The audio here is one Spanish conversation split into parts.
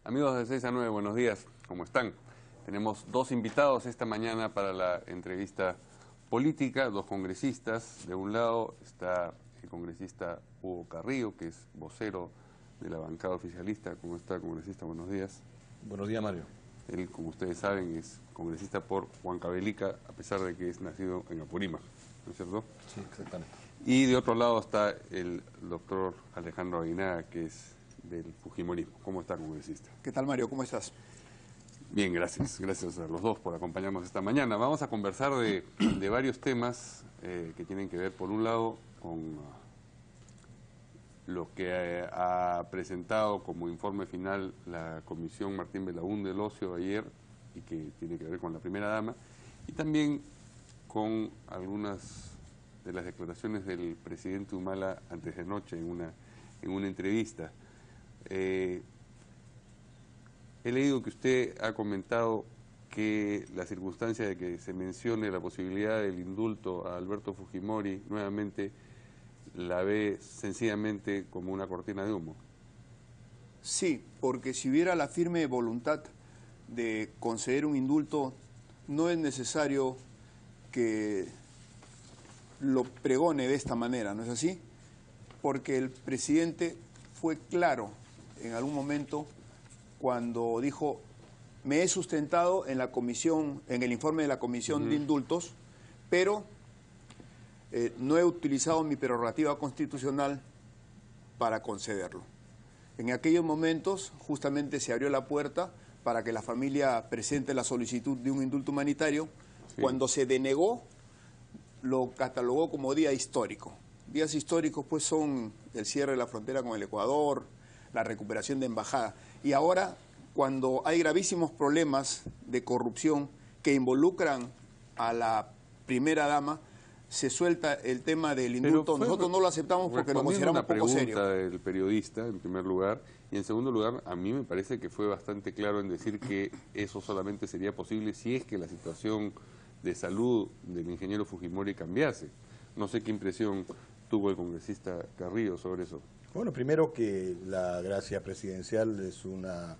Amigos de 6 a 9, buenos días, ¿cómo están? Tenemos dos invitados esta mañana para la entrevista política, dos congresistas. De un lado está el congresista Hugo Carrillo, que es vocero de la bancada oficialista. ¿Cómo está, congresista? Buenos días. Buenos días, Mario. Él, como ustedes saben, es congresista por Huancavelica, a pesar de que es nacido en Apurímac, ¿no es cierto? Sí, exactamente. Y de otro lado está el doctor Alejandro Aguinaga, que es del Fujimorismo. ¿Cómo está, congresista? ¿Qué tal, Mario? ¿Cómo estás? Bien, gracias. Gracias a los dos por acompañarnos esta mañana. Vamos a conversar de varios temas que tienen que ver, por un lado, con lo que ha presentado como informe final la Comisión Martín Belaúnde del Ocio ayer, y que tiene que ver con la primera dama, y también con algunas de las declaraciones del presidente Humala antes de anoche en una entrevista. He leído que usted ha comentado que la circunstancia de que se mencione la posibilidad del indulto a Alberto Fujimori nuevamente la ve sencillamente como una cortina de humo. Sí, porque si hubiera la firme voluntad de conceder un indulto, no es necesario que lo pregone de esta manera, ¿no es así? Porque el presidente fue claro en algún momento cuando dijo: me he sustentado en la comisión, en el informe de la Comisión de Indultos, pero no he utilizado mi prerrogativa constitucional para concederlo. En aquellos momentos justamente se abrió la puerta para que la familia presente la solicitud de un indulto humanitario. Sí. Cuando se denegó, lo catalogó como día histórico. Días históricos pues son el cierre de la frontera con el Ecuador, la recuperación de embajada. Y ahora, cuando hay gravísimos problemas de corrupción que involucran a la primera dama, se suelta el tema del indulto. Nosotros no lo aceptamos porque lo consideramos poco serio. Una pregunta del periodista, en primer lugar, y en segundo lugar, a mí me parece que fue bastante claro en decir que eso solamente sería posible si es que la situación de salud del ingeniero Fujimori cambiase. No sé qué impresión tuvo el congresista Carrillo sobre eso. Bueno, primero que la gracia presidencial es una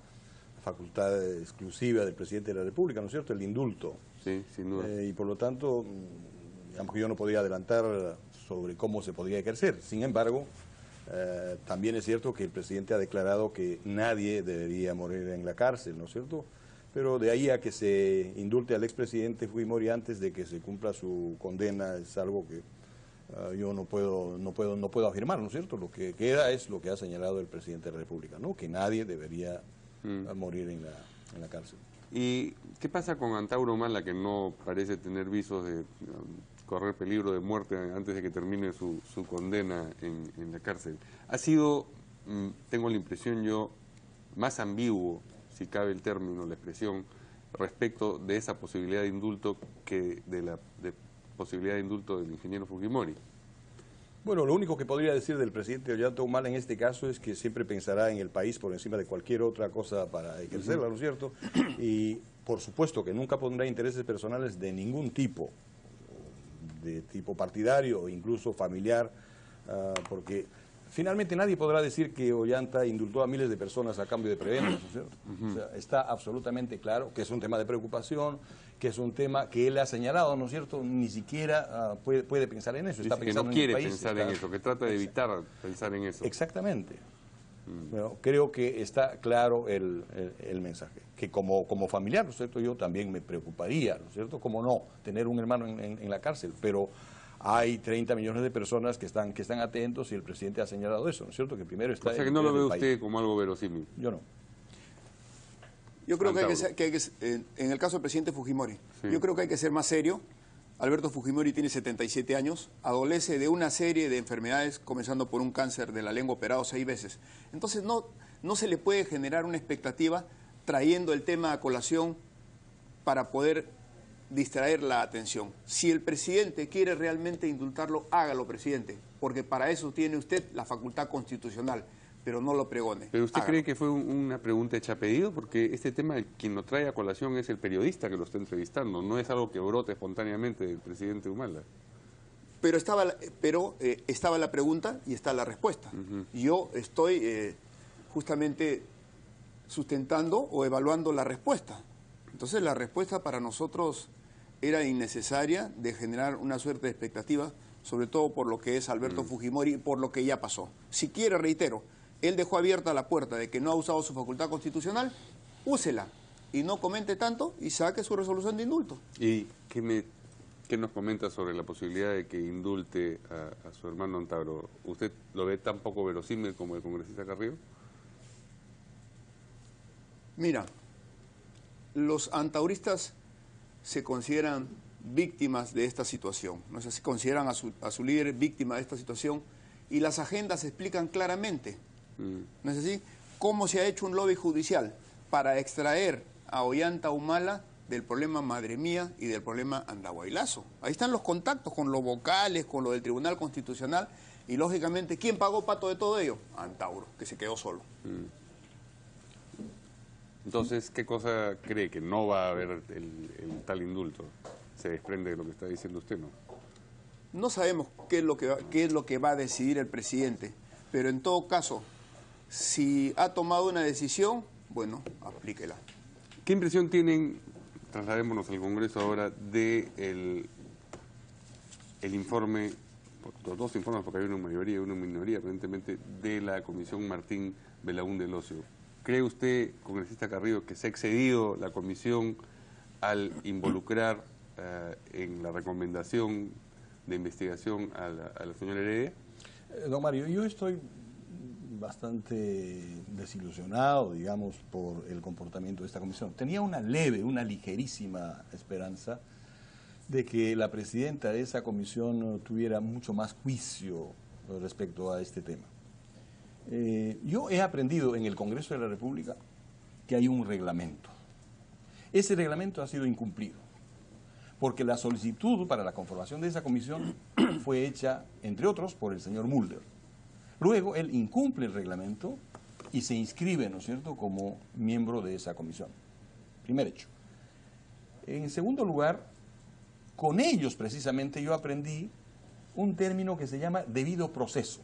facultad exclusiva del presidente de la República, ¿no es cierto? El indulto. Sí, sin duda. Y por lo tanto, yo no podía adelantar sobre cómo se podría ejercer. Sin embargo, también es cierto que el presidente ha declarado que nadie debería morir en la cárcel, ¿no es cierto? Pero de ahí a que se indulte al expresidente Fujimori antes de que se cumpla su condena es algo que yo no puedo afirmar, ¿no es cierto? Lo que queda es lo que ha señalado el presidente de la República, ¿no? Que nadie debería morir en la cárcel. ¿Y qué pasa con Antauro Humala, que no parece tener visos de correr peligro de muerte antes de que termine su condena en la cárcel? Ha sido, tengo la impresión yo, más ambiguo, si cabe el término, la expresión, respecto de esa posibilidad de indulto que de la posibilidad de indulto del ingeniero Fujimori. Bueno, lo único que podría decir del presidente Ollanta Humala en este caso es que siempre pensará en el país por encima de cualquier otra cosa para ejercerla, ¿no es cierto? Y por supuesto que nunca pondrá intereses personales de ningún tipo, de tipo partidario o incluso familiar, porque finalmente nadie podrá decir que Ollanta indultó a miles de personas a cambio de prebendas, ¿no es cierto? O sea, está absolutamente claro que es un tema de preocupación, que es un tema que él ha señalado, ¿no es cierto? Ni siquiera puede pensar en eso. Está pensando que no quiere pensar en eso, que trata de evitar pensar en eso. Exactamente. Bueno, creo que está claro el mensaje, que como familiar, ¿no es cierto? Yo también me preocuparía, ¿no es cierto? Como no, tener un hermano en la cárcel, pero hay 30 millones de personas que están atentos y el presidente ha señalado eso, ¿no es cierto? Que primero está... O sea que no lo ve usted como algo verosímil. Yo no. Yo creo que hay que en el caso del presidente Fujimori, sí, yo creo que hay que ser más serio. Alberto Fujimori tiene 77 años, adolece de una serie de enfermedades, comenzando por un cáncer de la lengua operado 6 veces. Entonces no se le puede generar una expectativa trayendo el tema a colación para poder distraer la atención. Si el presidente quiere realmente indultarlo, hágalo, presidente, porque para eso tiene usted la facultad constitucional, pero no lo pregone. ¿Pero usted cree que fue una pregunta hecha a pedido? Porque este tema, quien lo trae a colación es el periodista que lo está entrevistando, no es algo que brote espontáneamente del presidente Humala. Pero estaba la pregunta y está la respuesta. Yo estoy justamente sustentando o evaluando la respuesta. Entonces la respuesta para nosotros era innecesaria de generar una suerte de expectativa, sobre todo por lo que es Alberto Fujimori y por lo que ya pasó. Si quiere, reitero, él dejó abierta la puerta de que no ha usado su facultad constitucional, úsela y no comente tanto y saque su resolución de indulto. ¿Y qué nos comenta sobre la posibilidad de que indulte a su hermano Antauro? ¿Usted lo ve tan poco verosímil como el congresista Carrillo? Mira, los antauristas se consideran víctimas de esta situación, ¿no? Se consideran a su líder víctima de esta situación y las agendas explican claramente, ¿no es así?, cómo se ha hecho un lobby judicial para extraer a Ollanta Humala del problema Madre Mía y del problema Andahuaylazo. Ahí están los contactos con los vocales, con lo del Tribunal Constitucional y, lógicamente, ¿quién pagó pato de todo ello? Antauro, que se quedó solo. Entonces, ¿qué cosa cree que no va a haber el tal indulto? Se desprende de lo que está diciendo usted, ¿no? No sabemos qué es lo que va a decidir el presidente, pero en todo caso, si ha tomado una decisión, bueno, aplíquela. ¿Qué impresión tienen, trasladémonos al Congreso ahora, de el informe, los dos informes, porque hay una mayoría y una minoría, evidentemente, de la Comisión Martín Belaúnde Locio? ¿Cree usted, congresista Carrillo, que se ha excedido la comisión al involucrar en la recomendación de investigación a la señora Heredia? Don Mario, yo estoy bastante desilusionado, digamos, por el comportamiento de esta comisión. Tenía una ligerísima esperanza de que la presidenta de esa comisión tuviera mucho más juicio respecto a este tema. Yo he aprendido en el Congreso de la República que hay un reglamento. Ese reglamento ha sido incumplido, porque la solicitud para la conformación de esa comisión fue hecha, entre otros, por el señor Mulder. Luego, él incumple el reglamento y se inscribe, ¿no es cierto?, como miembro de esa comisión. Primer hecho. En segundo lugar, con ellos, precisamente, yo aprendí un término que se llama debido proceso,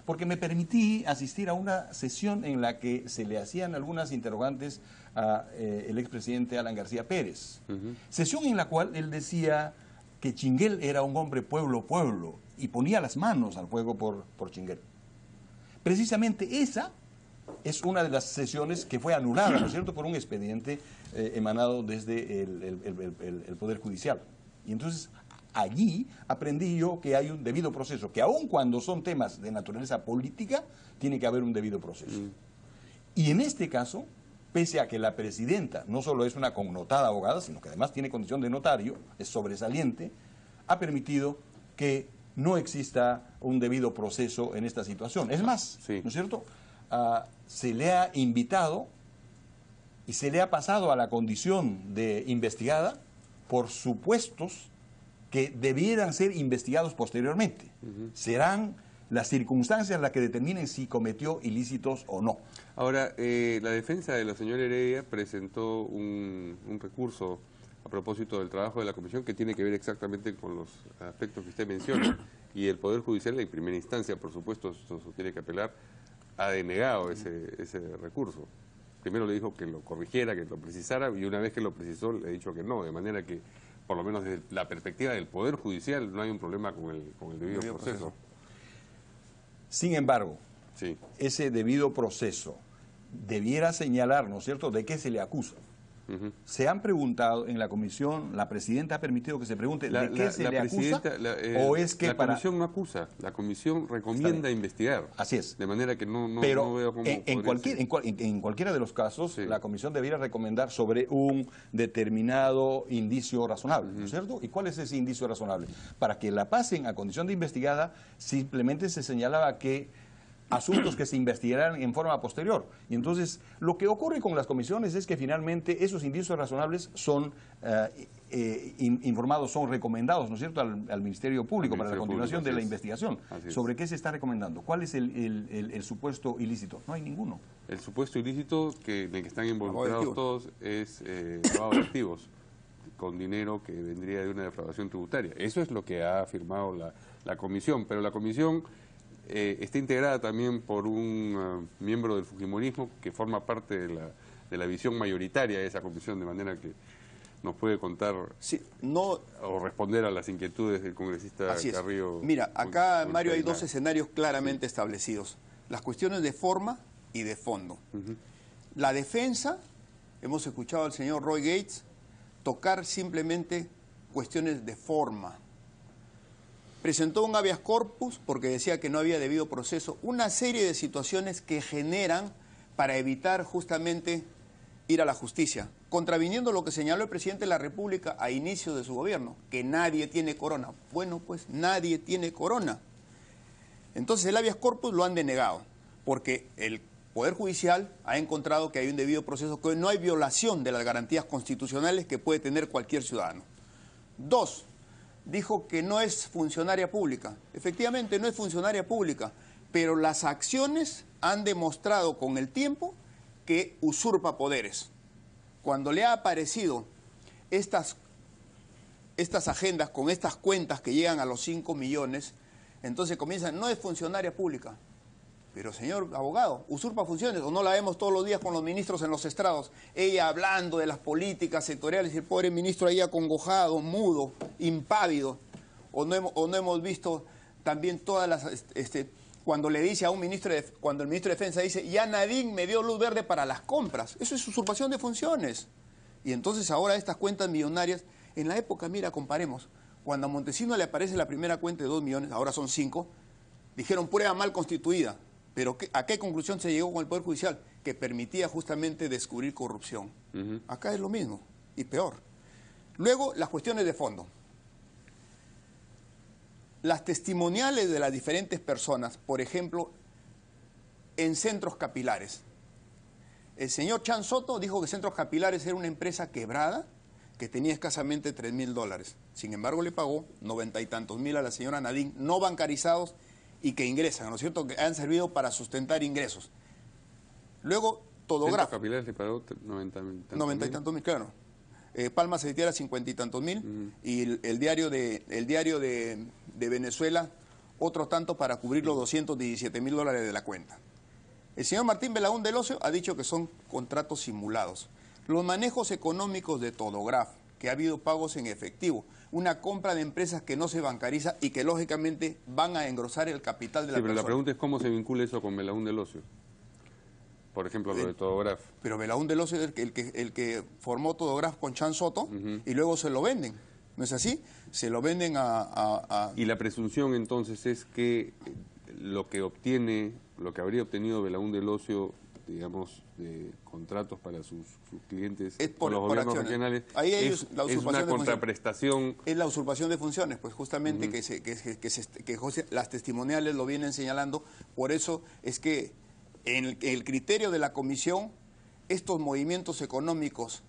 porque me permití asistir a una sesión en la que se le hacían algunas interrogantes al expresidente Alan García Pérez. Sesión en la cual él decía que Chinguel era un hombre pueblo, y ponía las manos al fuego por Chinguel. Precisamente esa es una de las sesiones que fue anulada, ¿no es cierto?, por un expediente emanado desde el Poder Judicial. Y entonces allí aprendí yo que hay un debido proceso, que aun cuando son temas de naturaleza política, tiene que haber un debido proceso. Y en este caso, pese a que la presidenta no solo es una connotada abogada, sino que además tiene condición de notario, es sobresaliente, ha permitido que no exista un debido proceso en esta situación. Es más, sí, ¿no es cierto?, se le ha invitado y se le ha pasado a la condición de investigada por supuestos que debieran ser investigados posteriormente. Serán las circunstancias las que determinen si cometió ilícitos o no. Ahora, la defensa de la señora Heredia presentó un recurso a propósito del trabajo de la comisión que tiene que ver exactamente con los aspectos que usted menciona. Y el Poder Judicial, en primera instancia, por supuesto, esto tiene que apelar, ha denegado ese recurso. Primero le dijo que lo corrigiera, que lo precisara, y una vez que lo precisó le ha dicho que no, de manera que, por lo menos desde la perspectiva del Poder Judicial, no hay un problema con el debido proceso. Sin embargo, sí, ese debido proceso debiera señalar, ¿no es cierto?, de qué se le acusa. Se han preguntado en la comisión, la presidenta ha permitido que se pregunte de qué se le acusa, o es que la comisión no acusa, la comisión recomienda investigar. Así es. De manera que no Pero veo cómo en cualquiera de los casos, sí, la comisión debiera recomendar sobre un determinado indicio razonable, ¿no es cierto? ¿Y cuál es ese indicio razonable? Para que la pasen a condición de investigada, simplemente se señalaba que asuntos que se investigarán en forma posterior. Y entonces, lo que ocurre con las comisiones es que finalmente esos indicios razonables son informados, son recomendados, ¿no es cierto?, al Ministerio Público para la continuación de la investigación. ¿Sobre qué se está recomendando? ¿Cuál es el supuesto ilícito? No hay ninguno. El supuesto ilícito en el que están involucrados todos es lavado de activos con dinero que vendría de una defraudación tributaria. Eso es lo que ha afirmado la comisión, pero la comisión está integrada también por un miembro del fujimorismo que forma parte de la visión mayoritaria de esa comisión, de manera que nos puede contar o responder a las inquietudes del congresista Carrillo. Mira, acá, Mario, hay dos escenarios claramente establecidos. Las cuestiones de forma y de fondo. La defensa, hemos escuchado al señor Roy Gates tocar simplemente cuestiones de forma. Presentó un habeas corpus porque decía que no había debido proceso, una serie de situaciones que generan para evitar justamente ir a la justicia, contraviniendo lo que señaló el presidente de la República a inicio de su gobierno, que nadie tiene corona. Bueno, pues nadie tiene corona. Entonces el habeas corpus lo han denegado, porque el Poder Judicial ha encontrado que hay un debido proceso, que no hay violación de las garantías constitucionales que puede tener cualquier ciudadano. 2, dijo que no es funcionaria pública. Efectivamente, no es funcionaria pública, pero las acciones han demostrado con el tiempo que usurpa poderes. Cuando le ha aparecido estas agendas con estas cuentas que llegan a los 5 millones, entonces comienzan, no es funcionaria pública. Pero señor abogado, usurpa funciones, o no la vemos todos los días con los ministros en los estrados, ella hablando de las políticas sectoriales y el pobre ministro ahí acongojado, mudo, impávido, o no hemos visto también todas las, cuando le dice a un ministro, cuando el ministro de Defensa dice, ya Nadine me dio luz verde para las compras, eso es usurpación de funciones. Y entonces ahora estas cuentas millonarias, en la época, mira, comparemos, cuando a Montesino le aparece la primera cuenta de 2 millones, ahora son 5, dijeron prueba mal constituida. Pero ¿a qué conclusión se llegó con el Poder Judicial? Que permitía justamente descubrir corrupción. Acá es lo mismo, y peor. Luego, las cuestiones de fondo. Las testimoniales de las diferentes personas, por ejemplo, en Centros Capilares. El señor Chan Soto dijo que Centros Capilares era una empresa quebrada, que tenía escasamente $3.000. Sin embargo, le pagó 90 y tantos mil a la señora Nadine, no bancarizados, y que ingresan, ¿no es cierto?, que han servido para sustentar ingresos. Luego, Todograf. Capilares le pagó 90 y tantos mil, claro. Palma Aceitera 50 y tantos mil, y el diario de Venezuela, otro tanto para cubrir los $217.000 de la cuenta. El señor Martín Belaúnde del Ocio ha dicho que son contratos simulados. Los manejos económicos de Todograf, que ha habido pagos en efectivo, una compra de empresas que no se bancariza y que lógicamente van a engrosar el capital de la persona. Pero la pregunta es cómo se vincula eso con Belaúnde del Ocio. Por ejemplo, lo de Todograf. Pero Belaúnde del Ocio es el que formó Todograf con Chan Soto y luego se lo venden. ¿No es así? Se lo venden a... Y la presunción entonces es que lo que habría obtenido Belaúnde del Ocio, digamos, de contratos para sus clientes con los gobiernos regionales, ahí es una contraprestación. Es la usurpación de funciones, pues justamente que las testimoniales lo vienen señalando. Por eso es que en el criterio de la comisión, estos movimientos económicos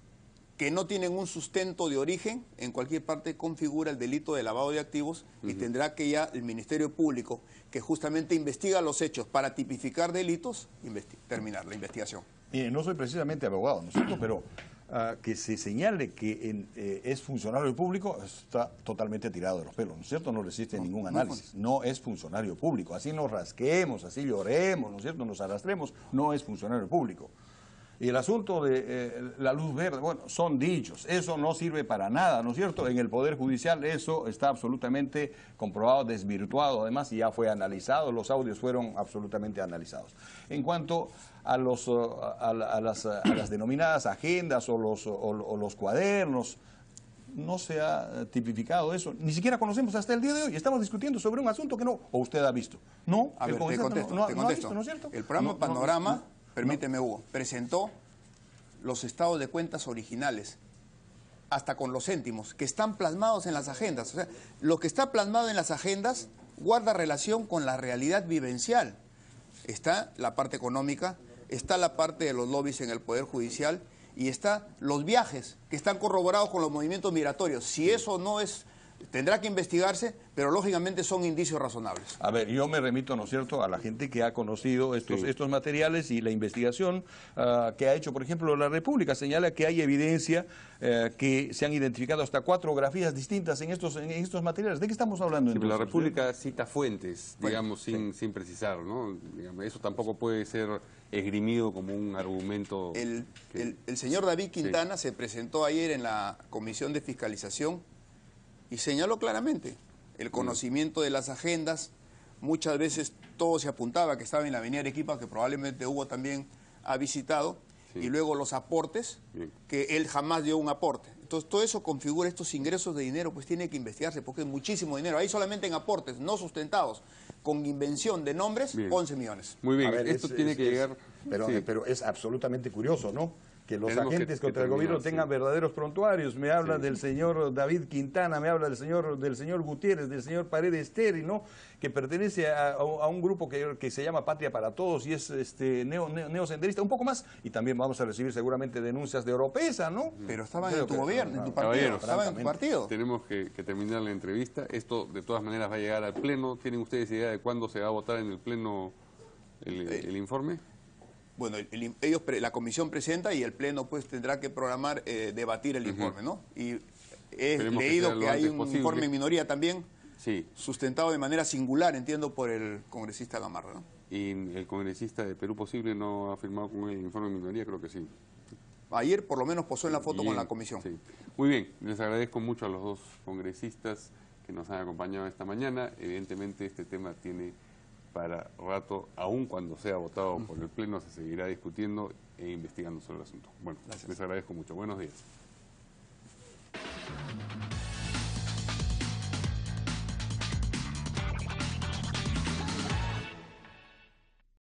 que no tienen un sustento de origen, en cualquier parte configura el delito de lavado de activos y tendrá que ya el Ministerio Público, que justamente investiga los hechos para tipificar delitos, terminar la investigación. Mire, no soy precisamente abogado, ¿no es cierto?, pero que se señale que es funcionario público está totalmente tirado de los pelos, ¿no es cierto? No resiste ningún análisis. No es funcionario público. Así nos rasquemos, así lloremos, ¿no es cierto?, nos arrastremos, no es funcionario público. Y el asunto de la luz verde, bueno, son dichos, eso no sirve para nada, ¿no es cierto? En el Poder Judicial eso está absolutamente comprobado, desvirtuado, además, y ya fue analizado, los audios fueron absolutamente analizados. En cuanto a las denominadas agendas o los cuadernos, no se ha tipificado eso, ni siquiera conocemos hasta el día de hoy, estamos discutiendo sobre un asunto que no, o usted ha visto. No, a ver, te contesto. No ha visto, ¿no es cierto? El programa Panorama... Permíteme, Hugo, presentó los estados de cuentas originales, hasta con los céntimos, que están plasmados en las agendas. O sea, lo que está plasmado en las agendas guarda relación con la realidad vivencial. Está la parte económica, está la parte de los lobbies en el Poder Judicial y está los viajes, que están corroborados con los movimientos migratorios. Si eso no es Tendrá que investigarse, pero lógicamente son indicios razonables. A ver, yo me remito, ¿no es cierto?, a la gente que ha conocido estos materiales y la investigación que ha hecho, por ejemplo, la República señala que hay evidencia que se han identificado hasta 4 grafías distintas en estos materiales. ¿De qué estamos hablando? Sí, pero la entonces? República cita fuentes, digamos, sin precisar, ¿no? Digamos, eso tampoco puede ser esgrimido como un argumento. El señor David Quintana se presentó ayer en la Comisión de Fiscalización y señaló claramente el conocimiento de las agendas. Muchas veces todo se apuntaba que estaba en la avenida Arequipa, que probablemente Hugo también ha visitado, y luego los aportes, que él jamás dio un aporte. Entonces todo eso configura estos ingresos de dinero, pues tiene que investigarse, porque es muchísimo dinero. Ahí solamente en aportes no sustentados, con invención de nombres, 11 millones. Muy bien, A ver, esto tiene que llegar... Pero es absolutamente curioso, ¿no?, que los Tenemos agentes que contra el gobierno terminar, tengan verdaderos prontuarios. Me habla del señor David Quintana, me habla del señor Gutiérrez, del señor Paredes Terry, ¿no?, que pertenece a un grupo que se llama Patria para Todos y es neosenderista, un poco más, y también vamos a recibir seguramente denuncias de Oropesa, ¿no? Pero estaban en tu gobierno, en tu partido, Caballeros, estaban en tu partido. Tenemos que terminar la entrevista. Esto, de todas maneras, va a llegar al Pleno. ¿Tienen ustedes idea de cuándo se va a votar en el Pleno el informe? Bueno, la comisión presenta y el Pleno pues tendrá que programar, debatir el informe, ¿no? Y he Esperemos leído sea que lo hay antes un posible. informe en minoría también, Sí. sustentado de manera singular, entiendo, por el congresista Gamarra, ¿no? ¿Y el congresista de Perú Posible no ha firmado con el informe de minoría? Creo que sí. Ayer por lo menos posó en la foto Bien, con la comisión. sí. Muy bien, les agradezco mucho a los dos congresistas que nos han acompañado esta mañana. Evidentemente este tema tiene para rato, aun cuando sea votado por el Pleno, se seguirá discutiendo e investigando sobre el asunto. Bueno, les agradezco mucho. Buenos días.